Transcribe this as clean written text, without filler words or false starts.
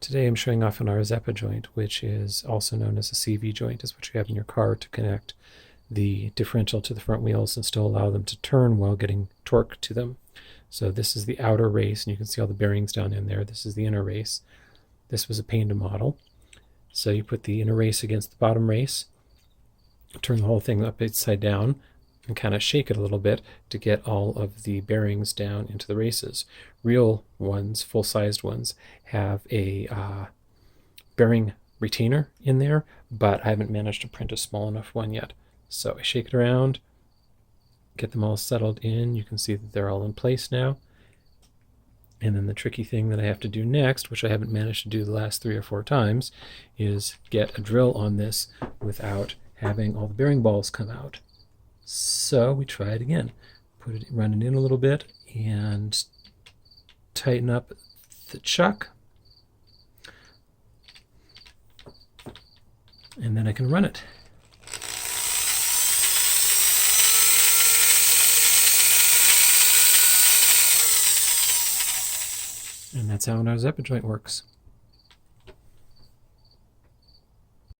Today I'm showing off on our rzeppa joint, which is also known as a CV joint. It's what you have in your car to connect the differential to the front wheels and still allow them to turn while getting torque to them. So this is the outer race, and you can see all the bearings down in there. This is the inner race. This was a paint to model. So you put the inner race against the bottom race, turn the whole thing upside down, and kind of shake it a little bit to get all of the bearings down into the races. Real ones, full-sized ones, have a bearing retainer in there, but I haven't managed to print a small enough one yet. So I shake it around, get them all settled in. You can see that they're all in place now. And then the tricky thing that I have to do next, which I haven't managed to do the last 3 or 4 times, is get a drill on this without having all the bearing balls come out. So we try it again. Run it in a little bit and tighten up the chuck. And then I can run it. And that's how our rzeppa joint works.